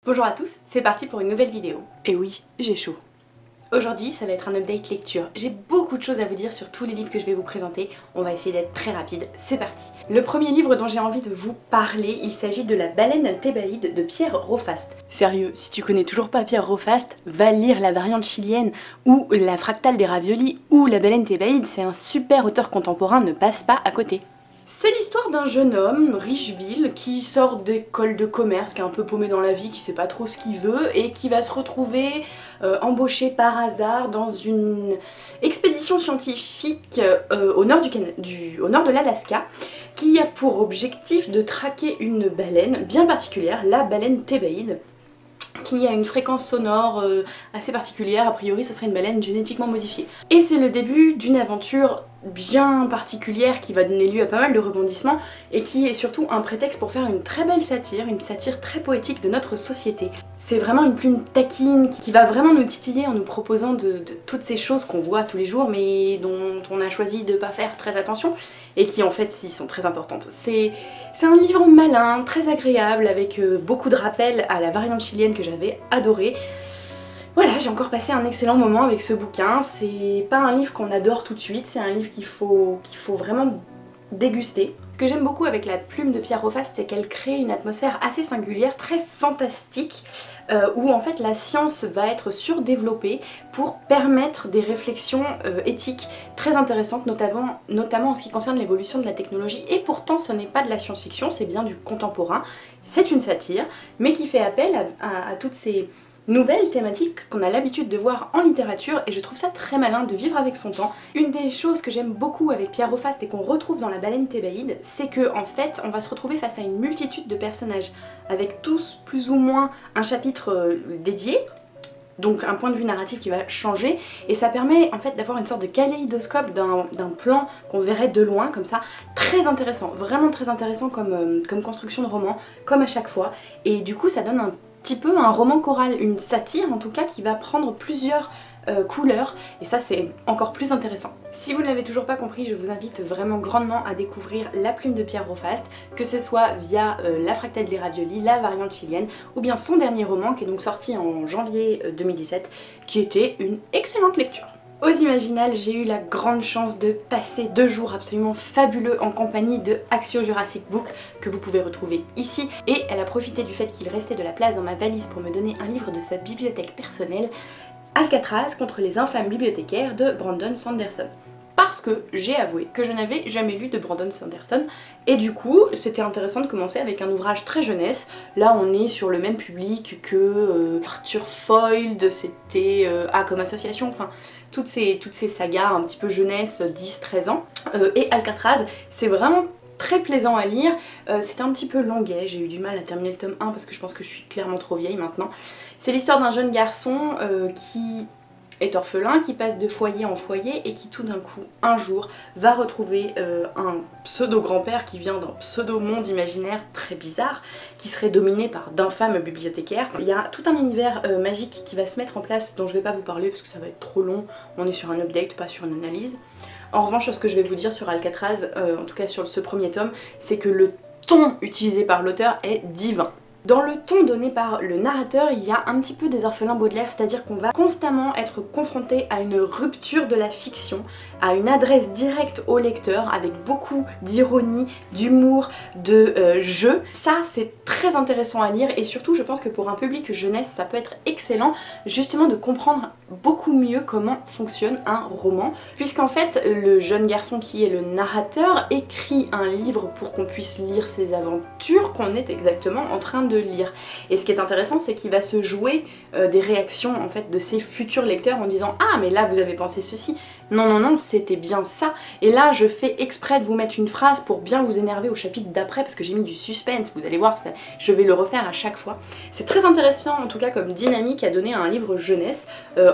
Bonjour à tous, c'est parti pour une nouvelle vidéo. Et oui, j'ai chaud. Aujourd'hui, ça va être un update lecture. J'ai beaucoup de choses à vous dire sur tous les livres que je vais vous présenter. On va essayer d'être très rapide. C'est parti. Le premier livre dont j'ai envie de vous parler, il s'agit de La baleine thébaïde de Pierre Rofast. Sérieux, si tu connais toujours pas Pierre Rofast, va lire La variante chilienne ou La fractale des raviolis ou La baleine thébaïde, c'est un super auteur contemporain, ne passe pas à côté. C'est l'histoire d'un jeune homme, Richeville, qui sort d'école de commerce, qui est un peu paumé dans la vie, qui sait pas trop ce qu'il veut, et qui va se retrouver embauché par hasard dans une expédition scientifique au nord de l'Alaska, qui a pour objectif de traquer une baleine bien particulière, la baleine thébaïde, qui a une fréquence sonore assez particulière. A priori ce serait une baleine génétiquement modifiée. Et c'est le début d'une aventure bien particulière qui va donner lieu à pas mal de rebondissements et qui est surtout un prétexte pour faire une très belle satire, une satire très poétique de notre société. C'est vraiment une plume taquine qui va vraiment nous titiller en nous proposant de toutes ces choses qu'on voit tous les jours mais dont on a choisi de pas faire très attention et qui en fait si sont très importantes. C'est un livre malin, très agréable avec beaucoup de rappels à la variante chilienne que j'avais adorée. Voilà, j'ai encore passé un excellent moment avec ce bouquin. C'est pas un livre qu'on adore tout de suite, c'est un livre qu'il faut vraiment déguster. Ce que j'aime beaucoup avec la plume de Pierre Rofast, c'est qu'elle crée une atmosphère assez singulière, très fantastique, où en fait la science va être surdéveloppée pour permettre des réflexions éthiques très intéressantes, notamment en ce qui concerne l'évolution de la technologie. Et pourtant ce n'est pas de la science-fiction, c'est bien du contemporain, c'est une satire, mais qui fait appel à toutes ces nouvelles thématiques qu'on a l'habitude de voir en littérature, et je trouve ça très malin de vivre avec son temps. Une des choses que j'aime beaucoup avec Pierre Rofast et qu'on retrouve dans La baleine thébaïde, c'est que en fait on va se retrouver face à une multitude de personnages avec tous plus ou moins un chapitre dédié, donc un point de vue narratif qui va changer, et ça permet en fait d'avoir une sorte de kaléidoscope d'un plan qu'on verrait de loin comme ça, très intéressant, vraiment très intéressant comme construction de roman, comme à chaque fois, et du coup ça donne un petit peu un roman choral, une satire en tout cas qui va prendre plusieurs couleurs, et ça c'est encore plus intéressant. Si vous ne l'avez toujours pas compris, je vous invite vraiment grandement à découvrir La plume de Pierre Rofast, que ce soit via La fractale des raviolis, La variante chilienne, ou bien son dernier roman qui est donc sorti en janvier 2017, qui était une excellente lecture. Aux Imaginales, j'ai eu la grande chance de passer 2 jours absolument fabuleux en compagnie de Axio Jurassic Book, que vous pouvez retrouver ici, et elle a profité du fait qu'il restait de la place dans ma valise pour me donner un livre de sa bibliothèque personnelle, Alcatraz contre les infâmes bibliothécaires de Brandon Sanderson. Parce que j'ai avoué que je n'avais jamais lu de Brandon Sanderson, et du coup c'était intéressant de commencer avec un ouvrage très jeunesse. Là on est sur le même public que Arthur Foyle, c'était A comme association, enfin toutes ces sagas un petit peu jeunesse, 10-13 ans. Et Alcatraz, c'est vraiment très plaisant à lire, c'est un petit peu longuet, j'ai eu du mal à terminer le tome 1 parce que je pense que je suis clairement trop vieille maintenant. C'est l'histoire d'un jeune garçon qui est orphelin, qui passe de foyer en foyer et qui tout d'un coup, un jour, va retrouver un pseudo-grand-père qui vient d'un pseudo-monde imaginaire très bizarre, qui serait dominé par d'infâmes bibliothécaires. Il y a tout un univers magique qui va se mettre en place dont je vais pas vous parler parce que ça va être trop long, on est sur un update, pas sur une analyse. En revanche, ce que je vais vous dire sur Alcatraz, en tout cas sur ce premier tome, c'est que le ton utilisé par l'auteur est divin. Dans le ton donné par le narrateur, il y a un petit peu des orphelins Baudelaire, c'est-à-dire qu'on va constamment être confronté à une rupture de la fiction, à une adresse directe au lecteur, avec beaucoup d'ironie, d'humour, de jeu. Ça, c'est très intéressant à lire, et surtout, je pense que pour un public jeunesse, ça peut être excellent, justement, de comprendre beaucoup mieux comment fonctionne un roman, puisqu'en fait, le jeune garçon qui est le narrateur écrit un livre pour qu'on puisse lire ses aventures qu'on est exactement en train de lire. Et ce qui est intéressant, c'est qu'il va se jouer des réactions en fait de ses futurs lecteurs en disant « Ah mais là vous avez pensé ceci, non non non c'était bien ça, et là je fais exprès de vous mettre une phrase pour bien vous énerver au chapitre d'après parce que j'ai mis du suspense, vous allez voir, ça, je vais le refaire à chaque fois ». C'est très intéressant en tout cas comme dynamique à donner à un livre jeunesse.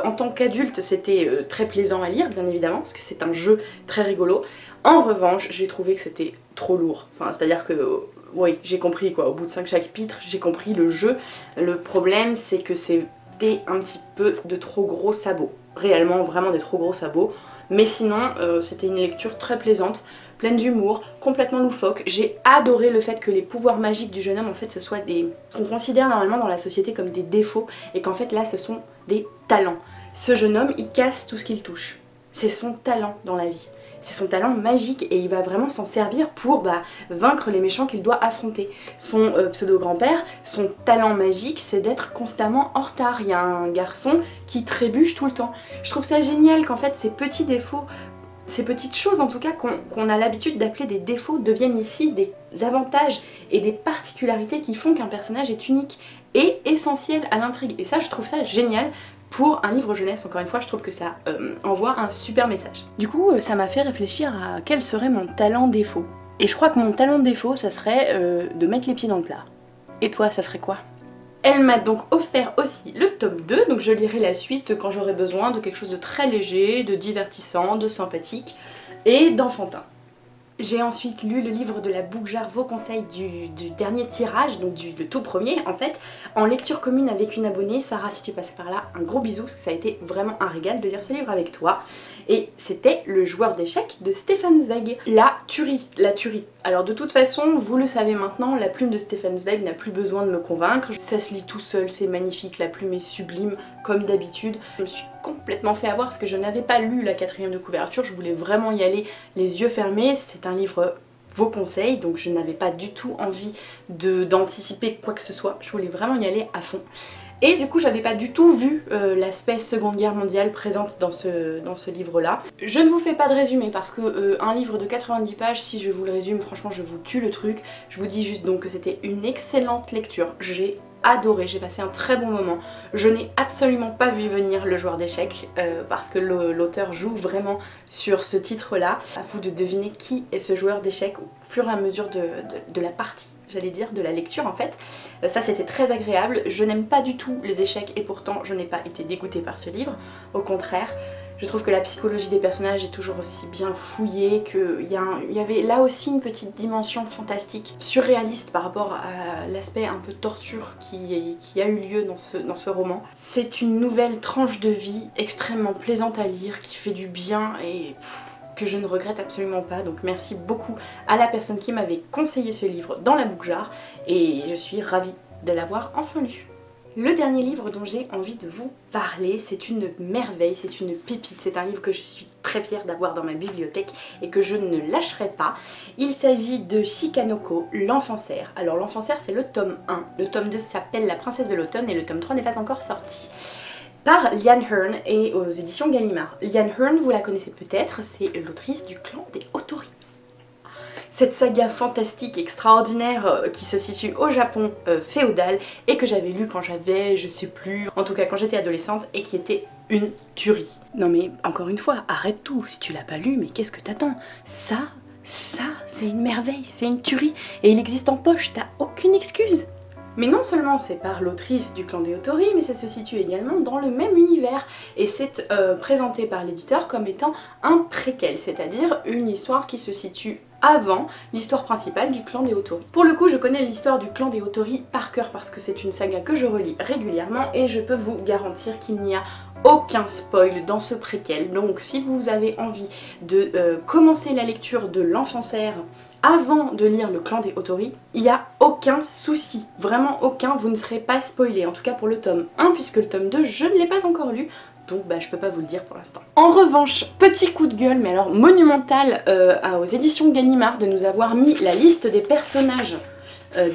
En tant qu'adulte c'était très plaisant à lire bien évidemment parce que c'est un jeu très rigolo. En revanche j'ai trouvé que c'était trop lourd, enfin c'est à dire que oui, j'ai compris quoi, au bout de 5 chapitres, j'ai compris le jeu. Le problème, c'est que c'était un petit peu de trop gros sabots. Réellement, vraiment des trop gros sabots. Mais sinon, c'était une lecture très plaisante pleine d'humour, complètement loufoque. J'ai adoré le fait que les pouvoirs magiques du jeune homme en fait ce soit des... qu'on considère normalement dans la société comme des défauts et qu'en fait là ce sont des talents. Ce jeune homme il casse tout ce qu'il touche. C'est son talent dans la vie. C'est son talent magique et il va vraiment s'en servir pour vaincre les méchants qu'il doit affronter. Son pseudo-grand-père, son talent magique, c'est d'être constamment en retard. Il y a un garçon qui trébuche tout le temps. Je trouve ça génial qu'en fait ces petits défauts, ces petites choses en tout cas qu'on a l'habitude d'appeler des défauts deviennent ici des avantages et des particularités qui font qu'un personnage est unique et essentiel à l'intrigue. Et ça je trouve ça génial. Pour un livre jeunesse, encore une fois, je trouve que ça envoie un super message. Du coup, ça m'a fait réfléchir à quel serait mon talent défaut. Et je crois que mon talent défaut, ça serait de mettre les pieds dans le plat. Et toi, ça serait quoi? Elle m'a donc offert aussi le tome 2, donc je lirai la suite quand j'aurai besoin de quelque chose de très léger, de divertissant, de sympathique et d'enfantin. J'ai ensuite lu le livre de la Bookjar Vos conseils du dernier tirage, donc le tout premier en fait, en lecture commune avec une abonnée. Sarah, si tu passes par là, un gros bisou parce que ça a été vraiment un régal de lire ce livre avec toi. Et c'était Le joueur d'échecs de Stefan Zweig. La tuerie. Alors de toute façon, vous le savez maintenant, la plume de Stefan Zweig n'a plus besoin de me convaincre. Ça se lit tout seul, c'est magnifique, la plume est sublime comme d'habitude. Je me suis complètement fait avoir parce que je n'avais pas lu la 4e de couverture, je voulais vraiment y aller les yeux fermés. C'est un livre Vos conseils, donc je n'avais pas du tout envie d'anticiper quoi que ce soit, je voulais vraiment y aller à fond. Et du coup j'avais pas du tout vu l'aspect Seconde Guerre mondiale présente dans ce livre-là. Je ne vous fais pas de résumé parce que un livre de 90 pages, si je vous le résume, franchement je vous tue le truc. Je vous dis juste donc que c'était une excellente lecture, j'ai adoré, j'ai passé un très bon moment. Je n'ai absolument pas vu venir Le joueur d'échecs parce que l'auteur joue vraiment sur ce titre-là. À vous de deviner qui est ce joueur d'échecs au fur et à mesure de la partie, j'allais dire, de la lecture en fait. Ça c'était très agréable. Je n'aime pas du tout les échecs et pourtant je n'ai pas été dégoûtée par ce livre. Au contraire, je trouve que la psychologie des personnages est toujours aussi bien fouillée, qu'il y avait là aussi une petite dimension fantastique, surréaliste par rapport à l'aspect un peu torture qui a eu lieu dans ce roman. C'est une nouvelle tranche de vie extrêmement plaisante à lire, qui fait du bien et que je ne regrette absolument pas. Donc merci beaucoup à la personne qui m'avait conseillé ce livre dans la Bookjar et je suis ravie de l'avoir enfin lu. Le dernier livre dont j'ai envie de vous parler, c'est une merveille, c'est une pépite, c'est un livre que je suis très fière d'avoir dans ma bibliothèque et que je ne lâcherai pas. Il s'agit de Chikanoko, l'enfant cerf. Alors l'enfant cerf c'est le tome 1, le tome 2 s'appelle La princesse de l'automne et le tome 3 n'est pas encore sorti. Par Liane Hearn et aux éditions Gallimard. Liane Hearn, vous la connaissez peut-être, c'est l'autrice du Clan des Otori. Cette saga fantastique, extraordinaire, qui se situe au Japon féodal et que j'avais lu quand j'avais, je sais plus, en tout cas quand j'étais adolescente et qui était une tuerie. Non mais encore une fois, arrête tout, si tu l'as pas lu, mais qu'est-ce que t'attends? Ça, c'est une merveille, c'est une tuerie et il existe en poche, t'as aucune excuse. Mais non seulement c'est par l'autrice du Clan des Otori, mais ça se situe également dans le même univers et c'est présenté par l'éditeur comme étant un préquel, c'est-à-dire une histoire qui se situe avant l'histoire principale du Clan des Otori. Pour le coup, je connais l'histoire du Clan des Otori par cœur parce que c'est une saga que je relis régulièrement et je peux vous garantir qu'il n'y a aucun spoil dans ce préquel. Donc si vous avez envie de commencer la lecture de l'enfant cerf avant de lire le Clan des Otori, il n'y a aucun souci, vraiment aucun, vous ne serez pas spoilé, en tout cas pour le tome 1, puisque le tome 2, je ne l'ai pas encore lu, donc je peux pas vous le dire pour l'instant. En revanche, petit coup de gueule, mais alors monumental aux éditions Gallimard de nous avoir mis la liste des personnages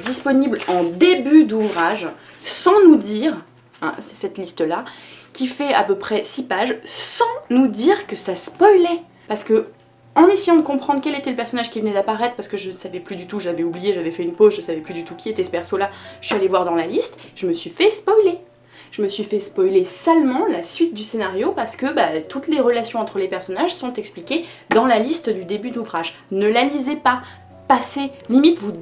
disponibles en début d'ouvrage, sans nous dire, hein, c'est cette liste-là, qui fait à peu près 6 pages, sans nous dire que ça spoilait, parce que en essayant de comprendre quel était le personnage qui venait d'apparaître, parce que je ne savais plus du tout, j'avais oublié, j'avais fait une pause, je savais plus du tout qui était ce perso-là, je suis allée voir dans la liste, je me suis fait spoiler. Je me suis fait spoiler salement la suite du scénario parce que toutes les relations entre les personnages sont expliquées dans la liste du début d'ouvrage. Ne la lisez pas, passez, limite vous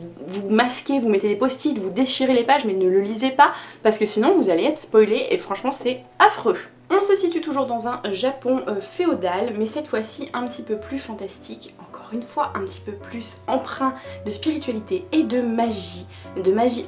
masquez, vous mettez des post-it, vous déchirez les pages, mais ne le lisez pas parce que sinon vous allez être spoilé et franchement c'est affreux. On se situe toujours dans un Japon féodal, mais cette fois-ci un petit peu plus fantastique encore. encore une fois un petit peu plus empreint de spiritualité et de magie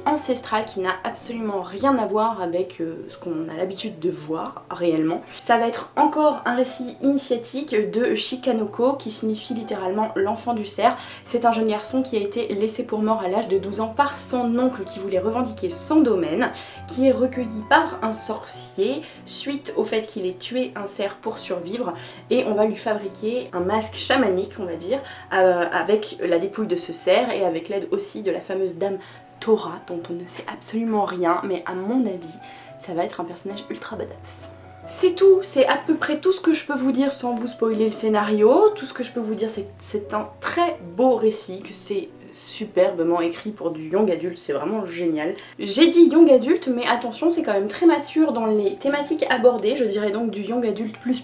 ancestrale qui n'a absolument rien à voir avec ce qu'on a l'habitude de voir réellement. Ça va être encore un récit initiatique de Shikanoko qui signifie littéralement l'enfant du cerf. C'est un jeune garçon qui a été laissé pour mort à l'âge de 12 ans par son oncle qui voulait revendiquer son domaine, qui est recueilli par un sorcier suite au fait qu'il ait tué un cerf pour survivre, et on va lui fabriquer un masque chamanique, on va dire, avec la dépouille de ce cerf et avec l'aide aussi de la fameuse dame Tora dont on ne sait absolument rien, mais à mon avis ça va être un personnage ultra badass. C'est tout, c'est à peu près tout ce que je peux vous dire sans vous spoiler le scénario. Tout ce que je peux vous dire c'est que c'est un très beau récit, que c'est superbement écrit pour du young adulte, c'est vraiment génial. J'ai dit young adulte, mais attention, c'est quand même très mature dans les thématiques abordées, je dirais donc du young adulte plus.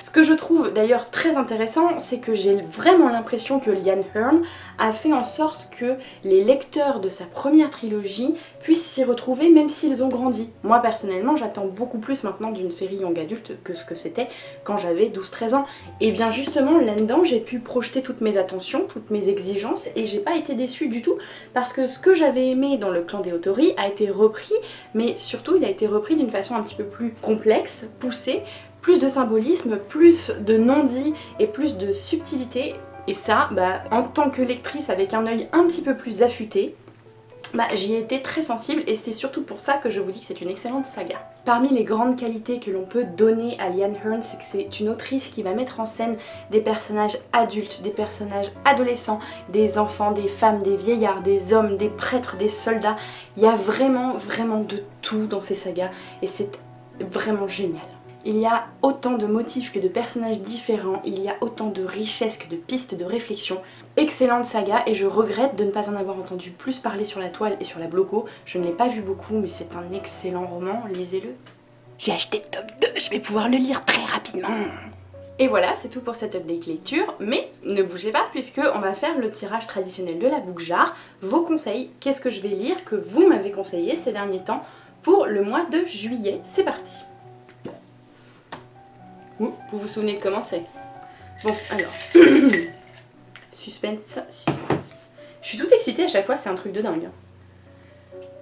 Ce que je trouve d'ailleurs très intéressant, c'est que j'ai vraiment l'impression que Liane Hearn a fait en sorte que les lecteurs de sa première trilogie puissent s'y retrouver même s'ils ont grandi. Moi personnellement, j'attends beaucoup plus maintenant d'une série young adulte que ce que c'était quand j'avais 12-13 ans. Et bien justement, là-dedans, j'ai pu projeter toutes mes attentions, toutes mes exigences, et j'ai pas été déçue du tout parce que ce que j'avais aimé dans le clan des Otori a été repris, mais surtout il a été repris d'une façon un petit peu plus complexe, poussée, plus de symbolisme, plus de non-dit et plus de subtilité. Et ça, en tant que lectrice avec un œil un petit peu plus affûté, j'y ai été très sensible, et c'est surtout pour ça que je vous dis que c'est une excellente saga. Parmi les grandes qualités que l'on peut donner à Liane Hearn, c'est que c'est une autrice qui va mettre en scène des personnages adultes, des personnages adolescents, des enfants, des femmes, des vieillards, des hommes, des prêtres, des soldats. Il y a vraiment de tout dans ces sagas et c'est vraiment génial. Il y a autant de motifs que de personnages différents, il y a autant de richesses que de pistes de réflexion. Excellente saga, et je regrette de ne pas en avoir entendu plus parler sur la toile et sur la bloco. Je ne l'ai pas vu beaucoup, mais c'est un excellent roman, lisez-le. J'ai acheté le tome 2, je vais pouvoir le lire très rapidement. Et voilà, c'est tout pour cette update lecture, mais ne bougez pas puisque on va faire le tirage traditionnel de la Book Jar. Vos conseils, qu'est-ce que je vais lire, que vous m'avez conseillé ces derniers temps pour le mois de juillet. C'est parti. Vous vous souvenez de comment c'est? Bon, alors... suspense. Je suis toute excitée à chaque fois, c'est un truc de dingue.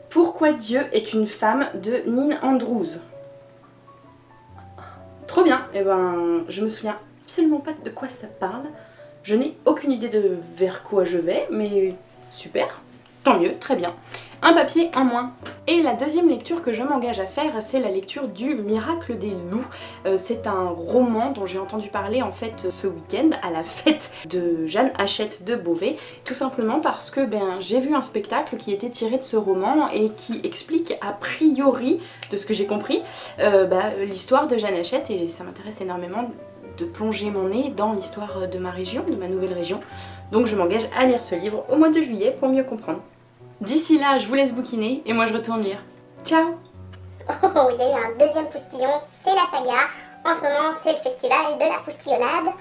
Pourquoi Dieu est une femme de Nin Andrews. Trop bien, et je me souviens absolument pas de quoi ça parle. Je n'ai aucune idée de vers quoi je vais, mais super, tant mieux, très bien. Un papier en moins. Et la deuxième lecture que je m'engage à faire, c'est la lecture du Miracle des loups. C'est un roman dont j'ai entendu parler en fait ce week-end à la fête de Jeanne Hachette de Beauvais, tout simplement parce que j'ai vu un spectacle qui était tiré de ce roman et qui explique a priori, de ce que j'ai compris, l'histoire de Jeanne Hachette, et ça m'intéresse énormément de plonger mon nez dans l'histoire de ma région, de ma nouvelle région. Donc je m'engage à lire ce livre au mois de juillet pour mieux comprendre. D'ici là, je vous laisse bouquiner et moi je retourne lire. Ciao! Oh, il y a eu un deuxième poustillon, c'est la saga. En ce moment, c'est le festival de la poustillonnade.